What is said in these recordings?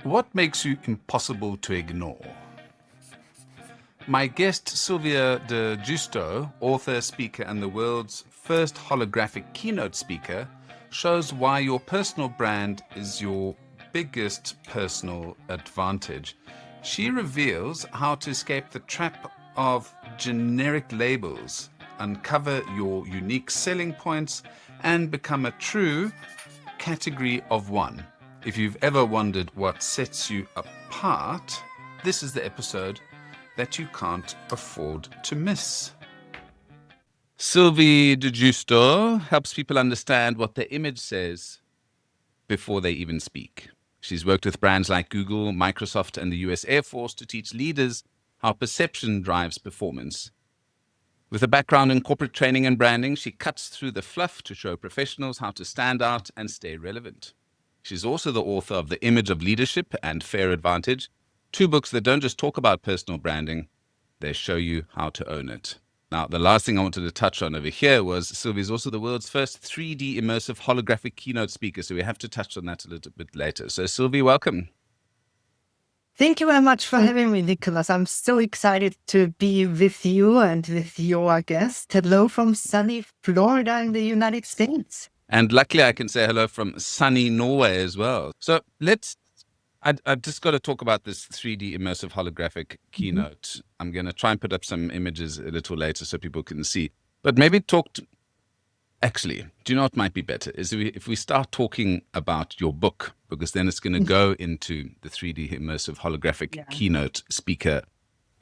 What makes you impossible to ignore? My guest, Sylvie di Giusto, author, speaker, and the world's first holographic keynote speaker, shows why your personal brand is your biggest personal advantage. She reveals how to escape the trap of generic labels, uncover your unique selling points, and become a true category of one. If you've ever wondered what sets you apart, this is the episode that you can't afford to miss. Sylvie di Giusto helps people understand what their image says before they even speak. She's worked with brands like Google, Microsoft, and the US Air Force to teach leaders how perception drives performance. With a background in corporate training and branding, she cuts through the fluff to show professionals how to stand out and stay relevant. She's also the author of The Image of Leadership and Fair Advantage, two books that don't just talk about personal branding, they show you how to own it. Now, the last thing I wanted to touch on over here was Sylvie's also the world's first 3D immersive holographic keynote speaker, so we have to touch on that a little bit later. So, Sylvie, welcome. Thank you very much for having me, Nicholas. I'm so excited to be with you and with your guest. Hello from sunny Florida in the United States. And luckily, I can say hello from sunny Norway as well. So I've just got to talk about this 3D immersive holographic keynote. I'm going to try and put up some images a little later so people can see. But maybe actually, do you know what might be better? Is if we start talking about your book, because then it's going to go into the 3D immersive holographic keynote speaker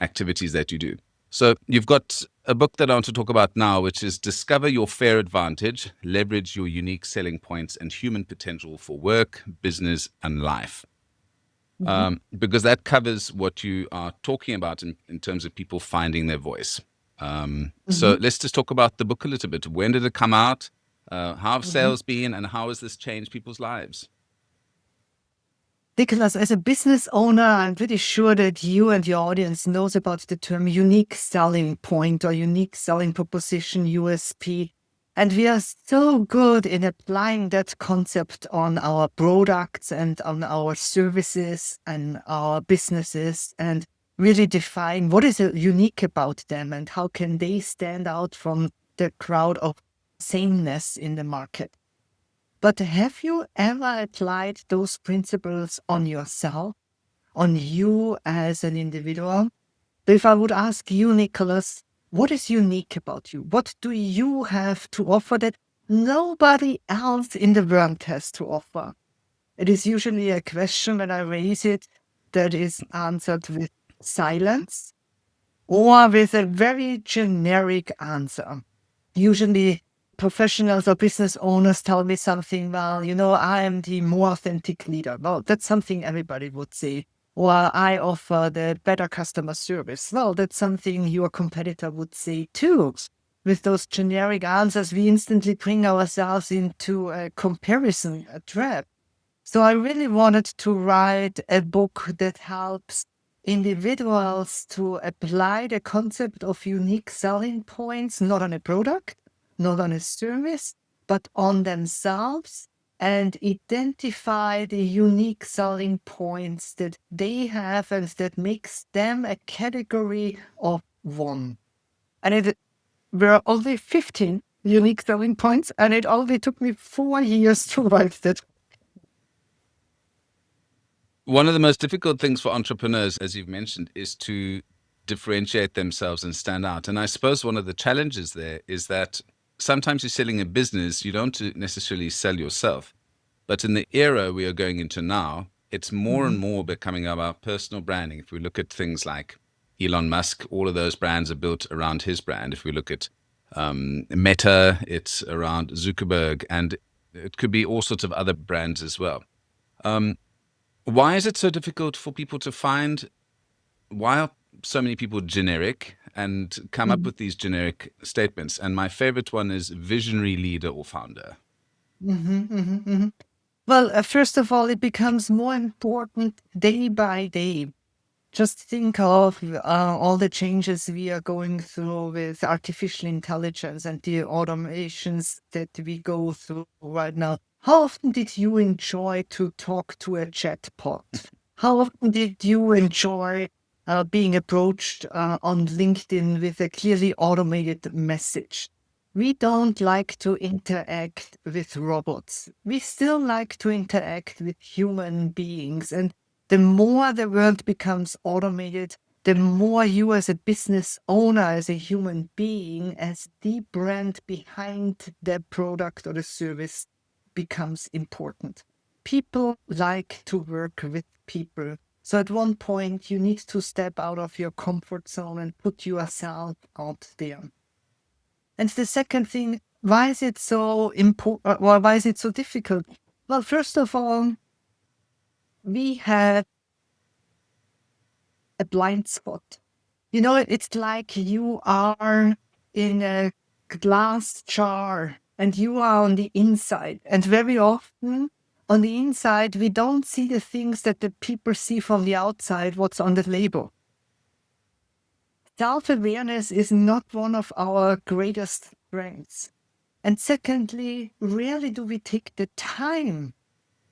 activities that you do. So you've got a book that I want to talk about now, which is Discover Your Fair Advantage, Leverage Your Unique Selling Points and Human Potential for Work, Business, and Life. Because that covers what you are talking about in terms of people finding their voice. So let's just talk about the book a little bit. When did it come out? How have sales been, and how has this changed people's lives? Nicholas, as a business owner, I'm pretty sure that you and your audience knows about the term unique selling point or unique selling proposition, USP. And we are so good in applying that concept on our products and on our services and our businesses and really define what is unique about them and how can they stand out from the crowd of sameness in the market. But have you ever applied those principles on yourself, on you as an individual? If I would ask you, Nicholas, what is unique about you? What do you have to offer that nobody else in the world has to offer? It is usually a question when I raise it that is answered with silence or with a very generic answer. Usually professionals or business owners tell me something, well, I am the more authentic leader. Well, that's something everybody would say. Or I offer the better customer service. Well, that's something your competitor would say too. With those generic answers, we instantly bring ourselves into a comparison, a trap. So I really wanted to write a book that helps individuals to apply the concept of unique selling points, not on a product, not on a service, but on themselves, and identify the unique selling points that they have and that makes them a category of one. And it were only 15 unique selling points, and it only took me 4 years to write that. One of the most difficult things for entrepreneurs, as you've mentioned, is to differentiate themselves and stand out. And I suppose one of the challenges there is that sometimes you're selling a business, you don't necessarily sell yourself. But in the era we are going into now, it's more and more becoming about personal branding. If we look at things like Elon Musk, all of those brands are built around his brand. If we look at Meta, it's around Zuckerberg, and it could be all sorts of other brands as well. Why is it so difficult for people to find? Why are so many people generic and come up with these generic statements? And my favorite one is visionary leader or founder. Well, first of all, it becomes more important day by day. Just think of all the changes we are going through with artificial intelligence and the automations that we go through right now. How often did you enjoy to talk to a chatbot? How often did you enjoy being approached on LinkedIn with a clearly automated message? We don't like to interact with robots. We still like to interact with human beings. And the more the world becomes automated, the more you as a business owner, as a human being, as the brand behind the product or the service becomes important. People like to work with people. So at one point, you need to step out of your comfort zone and put yourself out there. And the second thing, why is it so important? Or why is it so difficult? Well, first of all, we have a blind spot. It's like you are in a glass jar and you are on the inside. And very often on the inside, we don't see the things that the people see from the outside, what's on the label. Self-awareness is not one of our greatest strengths. And secondly, rarely do we take the time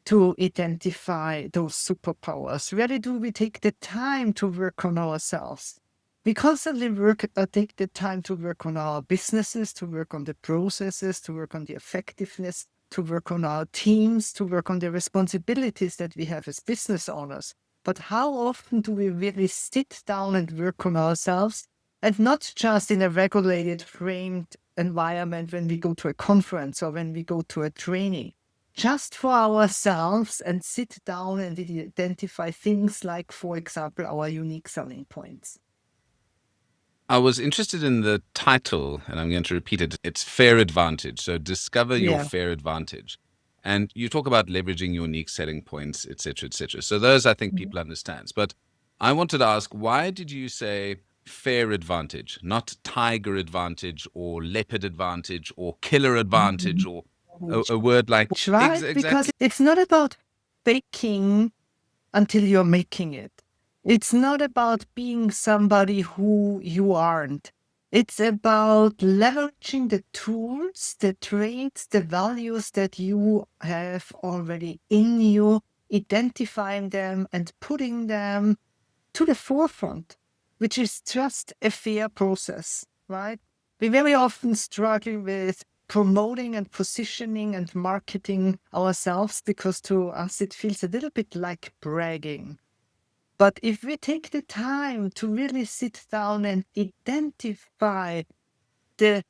to identify those superpowers. Rarely do we take the time to work on ourselves. We constantly take the time to work on our businesses, to work on the processes, to work on the effectiveness, to work on our teams, to work on the responsibilities that we have as business owners. But how often do we really sit down and work on ourselves, and not just in a regulated, framed environment when we go to a conference or when we go to a training? Just for ourselves and sit down and identify things like, for example, our unique selling points. I was interested in the title, and I'm going to repeat it. It's Fair Advantage. So discover your Yeah. fair advantage. And you talk about leveraging your unique selling points, et cetera, et cetera. So those I think people understand. But I wanted to ask, why did you say fair advantage, not tiger advantage or leopard advantage or killer advantage or a word like Right? Because exactly? it's not about faking until you're making it. It's not about being somebody who you aren't. It's about leveraging the tools, the traits, the values that you have already in you, identifying them and putting them to the forefront, which is just a fair process, right? We very often struggle with promoting and positioning and marketing ourselves because to us it feels a little bit like bragging. But if we take the time to really sit down and identify the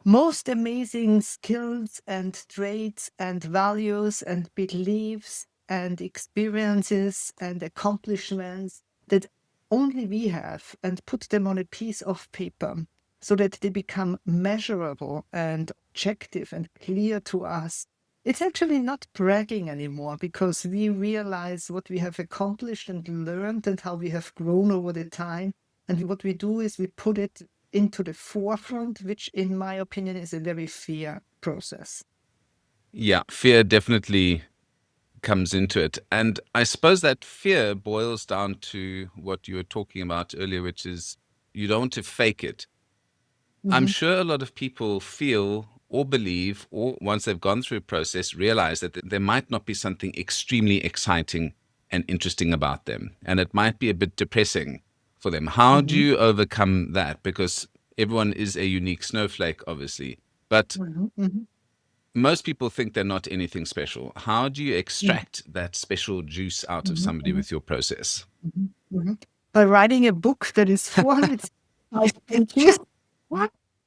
most amazing skills and traits and values and beliefs and experiences and accomplishments that only we have, and put them on a piece of paper so that they become measurable and objective and clear to us. It's actually not bragging anymore because we realize what we have accomplished and learned and how we have grown over the time. And what we do is we put it into the forefront, which, in my opinion, is a very fair process. Yeah, fear definitely comes into it. And I suppose that fear boils down to what you were talking about earlier, which is you don't want to fake it. I'm sure a lot of people feel or believe, or once they've gone through a process, realize that there might not be something extremely exciting and interesting about them. And it might be a bit depressing for them. How do you overcome that? Because everyone is a unique snowflake, obviously. But most people think they're not anything special. How do you extract that special juice out of somebody with your process? By writing a book that is 400 pages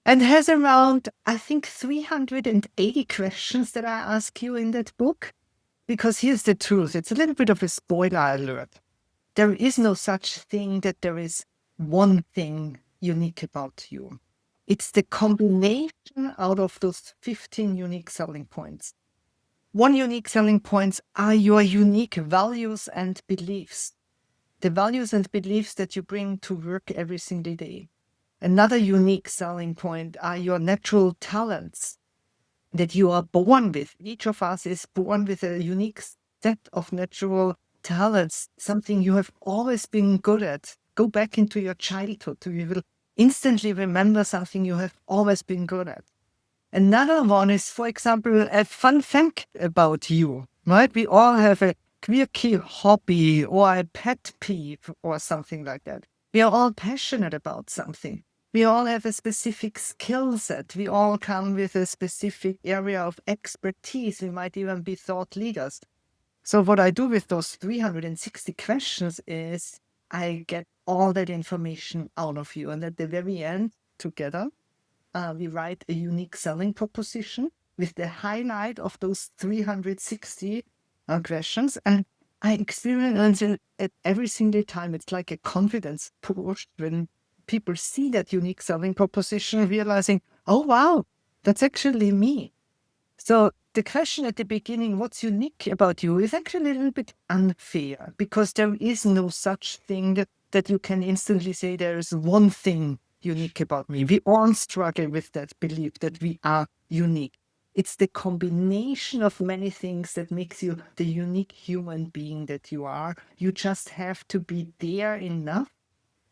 and has around, I think, 380 questions that I ask you in that book. Because here's the truth, it's a little bit of a spoiler alert. There is no such thing that there is one thing unique about you. It's the combination out of those 15 unique selling points. One unique selling points are your unique values and beliefs. The values and beliefs that you bring to work every single day. Another unique selling point are your natural talents that you are born with. Each of us is born with a unique set of natural talents, something you have always been good at. Go back into your childhood. You will instantly remember something you have always been good at. Another one is, for example, a fun fact about you, right? We all have a quirky hobby or a pet peeve or something like that. We are all passionate about something. We all have a specific skill set. We all come with a specific area of expertise. We might even be thought leaders. So what I do with those 360 questions is I get all that information out of you. And at the very end, together, we write a unique selling proposition with the highlight of those 360 questions. And I experience it every single time. It's like a confidence push when people see that unique selling proposition, realizing, oh, wow, that's actually me. So the question at the beginning, what's unique about you, is actually a little bit unfair because there is no such thing that you can instantly say there is one thing unique about me. We all struggle with that belief that we are unique. It's the combination of many things that makes you the unique human being that you are. You just have to be there enough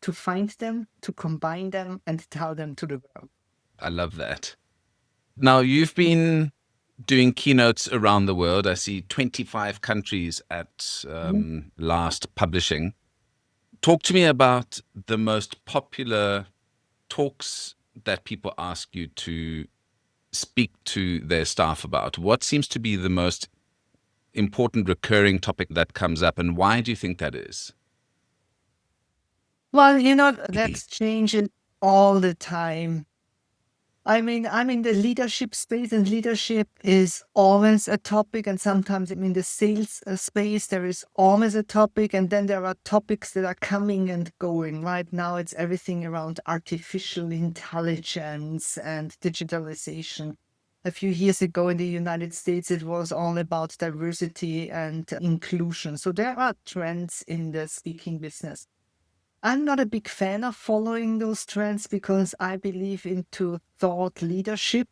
to find them, to combine them, and tell them to the world. I love that. Now, you've been doing keynotes around the world. I see 25 countries at last publishing. Talk to me about the most popular talks that people ask you to speak to their staff about. What seems to be the most important recurring topic that comes up, and why do you think that is? Well, that's changing all the time. I mean, I'm in the leadership space, and leadership is always a topic. And sometimes I'm in the sales space, there is always a topic. And then there are topics that are coming and going. Right now, it's everything around artificial intelligence and digitalization. A few years ago in the United States, it was all about diversity and inclusion. So there are trends in the speaking business. I'm not a big fan of following those trends because I believe into thought leadership.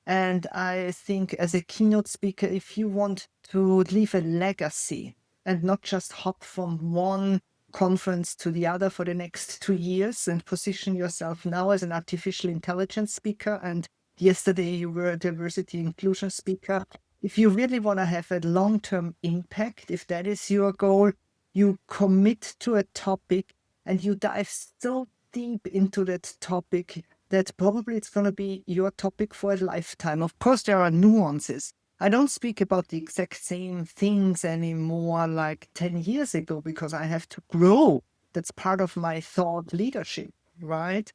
And I think as a keynote speaker, if you want to leave a legacy and not just hop from one conference to the other for the next 2 years and position yourself now as an artificial intelligence speaker, and yesterday you were a diversity inclusion speaker, if you really want to have a long-term impact, if that is your goal, you commit to a topic and you dive so deep into that topic that probably it's going to be your topic for a lifetime. Of course, there are nuances. I don't speak about the exact same things anymore like 10 years ago because I have to grow. That's part of my thought leadership, right?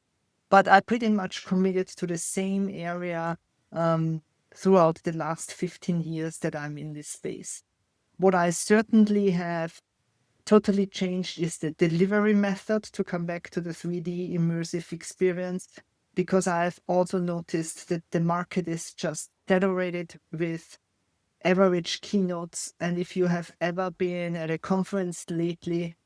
But I pretty much committed to the same area throughout the last 15 years that I'm in this space. What I certainly have totally changed is the delivery method, to come back to the 3D immersive experience, because I've also noticed that the market is just saturated with average keynotes. And if you have ever been at a conference lately,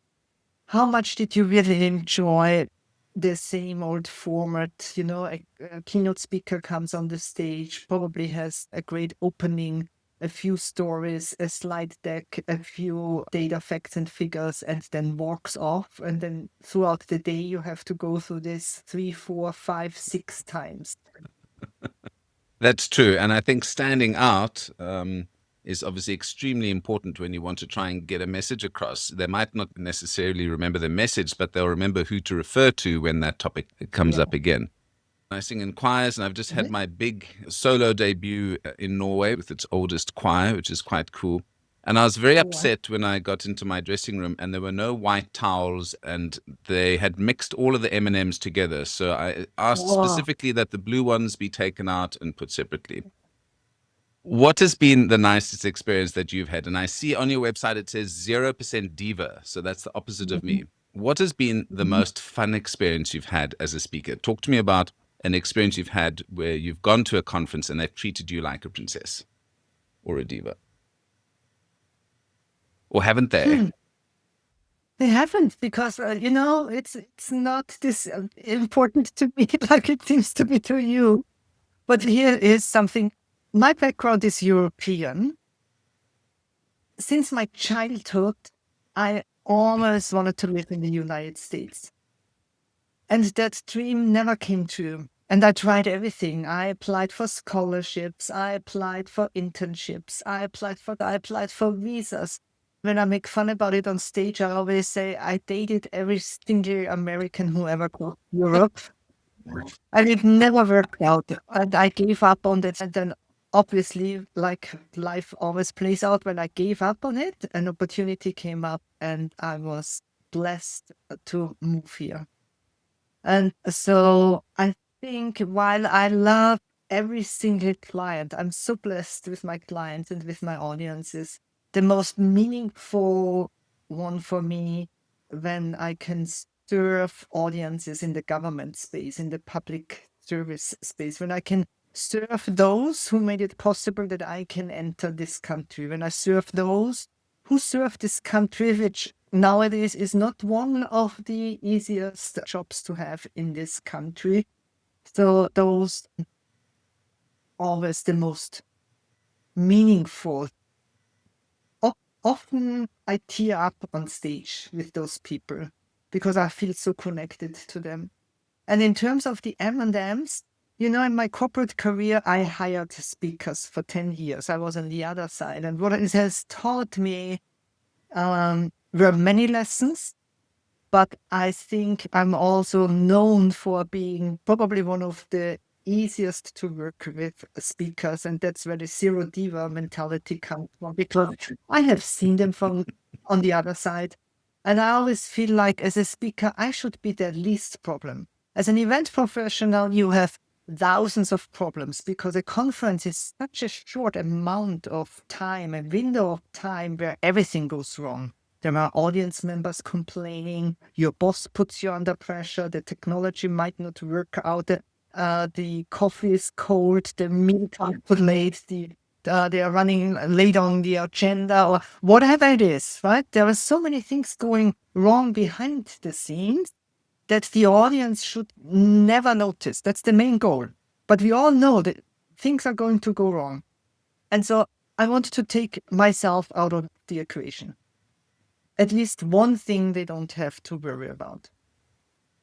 how much did you really enjoy the same old format? A keynote speaker comes on the stage, probably has a great opening, a few stories, a slide deck, a few data, facts, and figures, and then walks off. And then throughout the day, you have to go through this 3, 4, 5, 6 times. That's true. And I think standing out is obviously extremely important when you want to try and get a message across. They might not necessarily remember the message, but they'll remember who to refer to when that topic comes up again. I sing in choirs, and I've just had my big solo debut in Norway with its oldest choir, which is quite cool. And I was very upset when I got into my dressing room and there were no white towels and they had mixed all of the M&Ms together. So I asked specifically that the blue ones be taken out and put separately. What has been the nicest experience that you've had? And I see on your website it says 0% diva. So that's the opposite of me. What has been the most fun experience you've had as a speaker? Talk to me about an experience you've had where you've gone to a conference and they've treated you like a princess or a diva. Or haven't they? They haven't, because it's not this important to me like it seems to be to you. But here is something. My background is European. Since my childhood, I always wanted to live in the United States. And that dream never came true. And I tried everything. I applied for scholarships. I applied for internships. I applied for visas. When I make fun about it on stage, I always say I dated every single American who ever got Europe. And it never worked out. And I gave up on it. And then obviously, like life always plays out, when I gave up on it, an opportunity came up and I was blessed to move here. And so I think while I love every single client, I'm so blessed with my clients and with my audiences. The most meaningful one for me when I can serve audiences in the government space, in the public service space, when I can serve those who made it possible that I can enter this country, when I serve those who serve this country, which nowadays is not one of the easiest jobs to have in this country. So those always the most meaningful. Often I tear up on stage with those people because I feel so connected to them. And in terms of the M&Ms, in my corporate career, I hired speakers for 10 years. I was on the other side. And what it has taught me were many lessons, but I think I'm also known for being probably one of the easiest to work with speakers, and that's where the zero diva mentality comes from, because I have seen them from on the other side, and I always feel like as a speaker, I should be the least problem. As an event professional, you have thousands of problems because a conference is such a short amount of time, a window of time where everything goes wrong. There are audience members complaining, your boss puts you under pressure, the technology might not work out, the coffee is cold, the meet up late, they are running late on the agenda, or whatever it is, right? There are so many things going wrong behind the scenes that the audience should never notice. That's the main goal. But we all know that things are going to go wrong. And so I want to take myself out of the equation. At least one thing they don't have to worry about.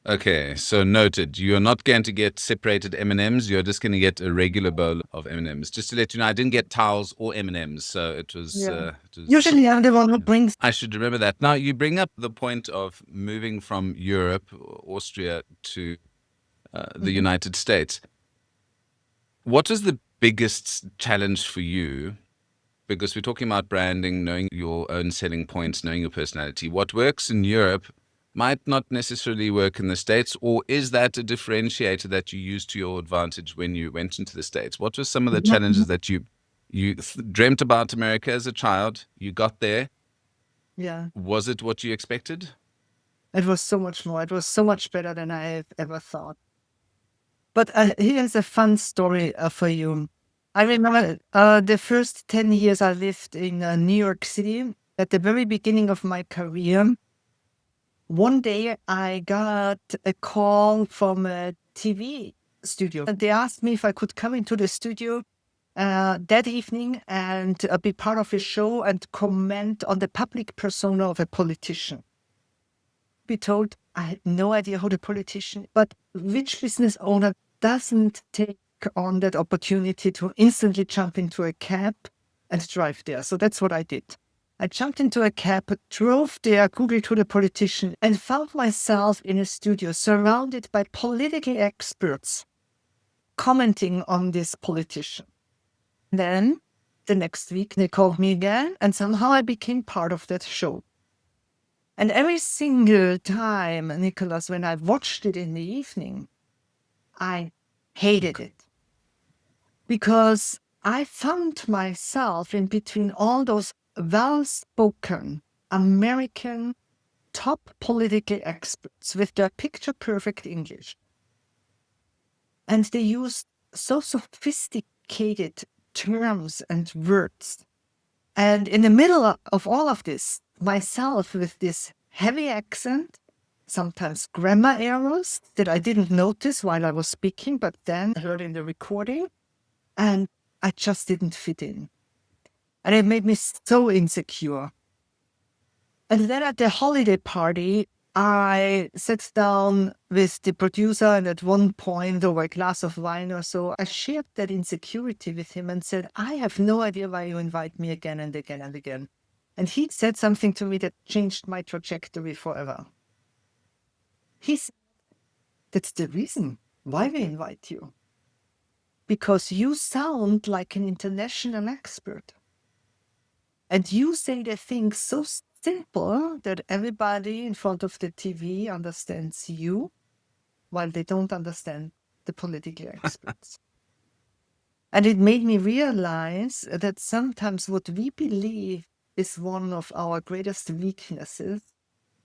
Okay, so noted. You're not going to get separated M&Ms. You're just going to get a regular bowl of M&Ms. Just to let you know, I didn't get towels or M&Ms, so it was. Usually I'm the one who brings. I should remember that. Now, you bring up the point of moving from Europe, Austria, to the United States. What is the biggest challenge for you? Because we're talking about branding, knowing your own selling points, knowing your personality. What works in Europe might not necessarily work in the States, or is that a differentiator that you used to your advantage when you went into the States? What were some of the challenges that you dreamt about America as a child? You got there. Yeah. Was it what you expected? It was so much more. It was so much better than I ever thought. But here's a fun story for you. I remember the first 10 years I lived in New York City. At the very beginning of my career, one day I got a call from a TV studio. And they asked me if I could come into the studio that evening and be part of a show and comment on the public persona of a politician. Be told, I had no idea who the politician, but which business owner doesn't take on that opportunity to instantly jump into a cab and drive there? So that's what I did. I jumped into a cab, drove there, Googled who the politician, and found myself in a studio surrounded by political experts commenting on this politician. Then the next week they called me again, and somehow I became part of that show. And every single time, Nicholas, when I watched it in the evening, I hated it. Because I found myself in between all those well-spoken American top political experts with their picture-perfect English. And they used so sophisticated terms and words. And in the middle of all of this, myself with this heavy accent, sometimes grammar errors that I didn't notice while I was speaking, but then heard in the recording, and I just didn't fit in. And it made me so insecure. And then at the holiday party, I sat down with the producer, and at one point, over a glass of wine or so, I shared that insecurity with him and said, I have no idea why you invite me again and again and again. And he said something to me that changed my trajectory forever. He said, that's the reason why we invite you. Because you sound like an international expert. And you say the things so simple that everybody in front of the TV understands you, while they don't understand the political experts. And it made me realize that sometimes what we believe is one of our greatest weaknesses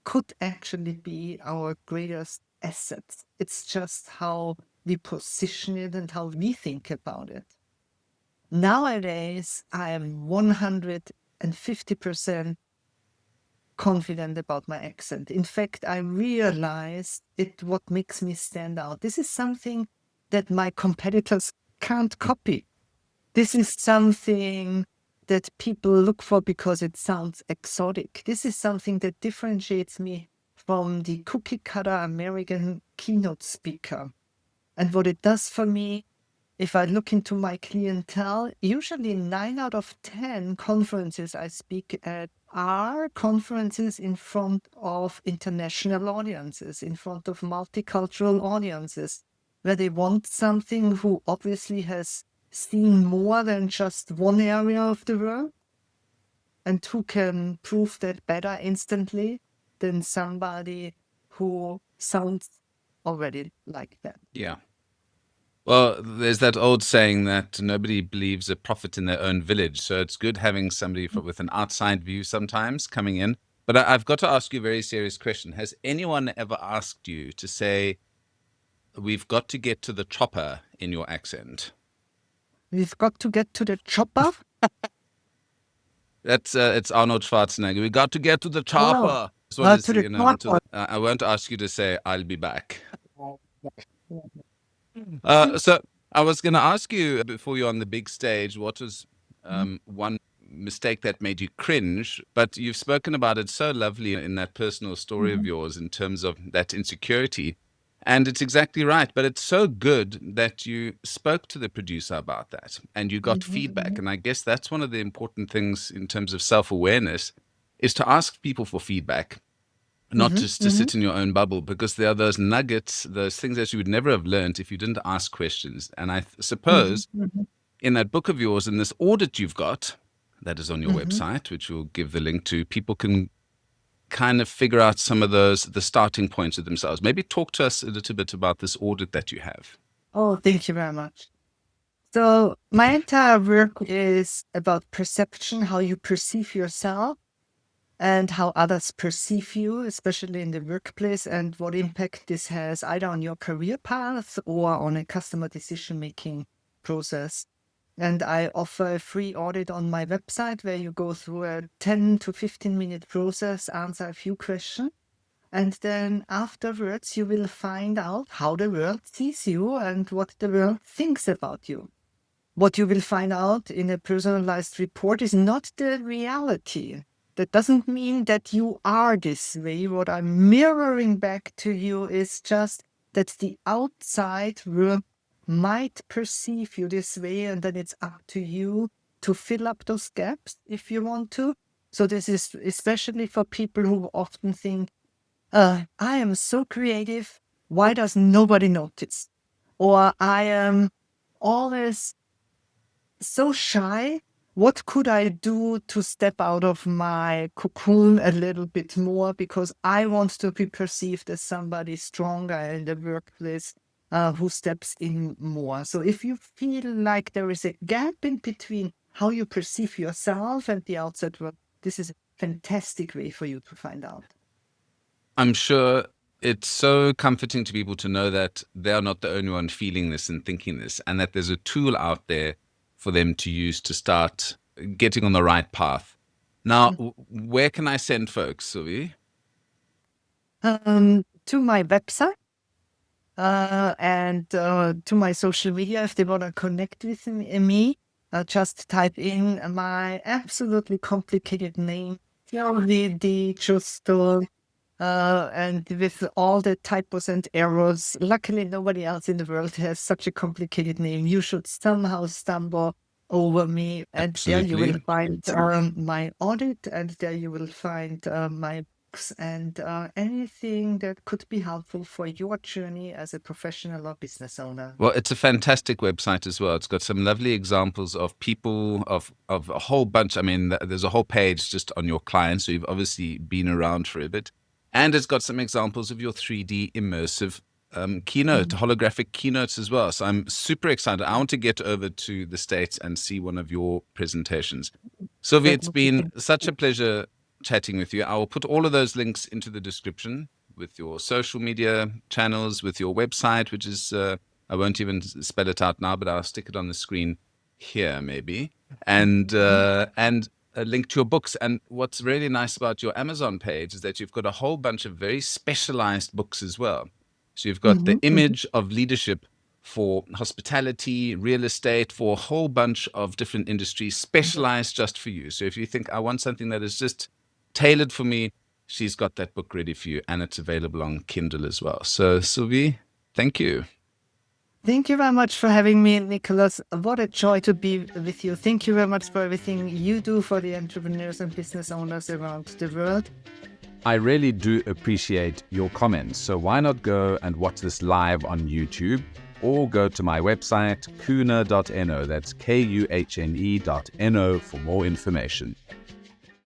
could actually be our greatest assets. It's just how we position it and how we think about it. Nowadays, I am 150% confident about my accent. In fact, I realized what makes me stand out. This is something that my competitors can't copy. This is something that people look for because it sounds exotic. This is something that differentiates me from the cookie cutter American keynote speaker. And what it does for me, if I look into my clientele, usually 9 out of 10 conferences I speak at are conferences in front of international audiences, in front of multicultural audiences, where they want something who obviously has seen more than just one area of the world and who can prove that better instantly than somebody who sounds already like that. Yeah. Well, there's that old saying that nobody believes a prophet in their own village. So it's good having somebody with an outside view sometimes coming in. But I've got to ask you a very serious question. Has anyone ever asked you to say, we've got to get to the chopper in your accent? We've got to get to the chopper. It's Arnold Schwarzenegger. We got to get to the chopper. This one is, To the you know, chopper. I won't ask you to say, I'll be back. So I was going to ask you before you're on the big stage, what was one mistake that made you cringe? But you've spoken about it so lovely in that personal story of yours in terms of that insecurity. And it's exactly right. But it's so good that you spoke to the producer about that and you got feedback. And I guess that's one of the important things in terms of self-awareness is to ask people for feedback, not just to sit in your own bubble, because there are those nuggets, those things that you would never have learned if you didn't ask questions. And I suppose in that book of yours, in this audit you've got, that is on your website, which we'll give the link to, people can kind of figure out some of those, the starting points of themselves. Maybe talk to us a little bit about this audit that you have. Oh, thank you very much. So my entire work is about perception, how you perceive yourself and how others perceive you, especially in the workplace, and what impact this has either on your career path or on a customer decision-making process. And I offer a free audit on my website where you go through a 10 to 15-minute process, answer a few questions. And then afterwards, you will find out how the world sees you and what the world thinks about you. What you will find out in a personalized report is not the reality. That doesn't mean that you are this way. What I'm mirroring back to you is just that the outside world might perceive you this way, and then it's up to you to fill up those gaps if you want to. So this is especially for people who often think, I am so creative, why does nobody notice? Or I am always so shy. What could I do to step out of my cocoon a little bit more? Because I want to be perceived as somebody stronger in the workplace who steps in more. So if you feel like there is a gap in between how you perceive yourself and the outside world, this is a fantastic way for you to find out. I'm sure it's so comforting to people to know that they're not the only one feeling this and thinking this, and that there's a tool out there for them to use to start getting on the right path. Now, where can I send folks, Sylvie? To my website and to my social media. If they want to connect with me, just type in my absolutely complicated name, Sylvie di Giusto, and with all the typos and errors. Luckily, nobody else in the world has such a complicated name. You should somehow stumble over me. And there you will Absolutely. find my audit, and there you will find my books and anything that could be helpful for your journey as a professional or business owner. Well, it's a fantastic website as well. It's got some lovely examples of people, of a whole bunch. I mean, there's a whole page just on your clients, so you've obviously been around for a bit. And it's got some examples of your 3D immersive keynote, holographic keynotes as well. So I'm super excited. I want to get over to the States and see one of your presentations. Sylvie, That it's would be been such a fantastic. pleasure chatting with you. I will put all of those links into the description with your social media channels, with your website, which is, I won't even spell it out now, but I'll stick it on the screen here maybe. And a link to your books. And what's really nice about your Amazon page is that you've got a whole bunch of very specialized books as well. So you've got the image of leadership for hospitality, real estate, for a whole bunch of different industries specialized just for you. So if you think I want something that is just tailored for me, she's got that book ready for you, and it's available on Kindle as well. So Sylvie, thank you. Thank you very much for having me, Nicholas. What a joy to be with you. Thank you very much for everything you do for the entrepreneurs and business owners around the world. I really do appreciate your comments. So why not go and watch this live on YouTube, or go to my website, kuhne.no. That's kuhne.no for more information.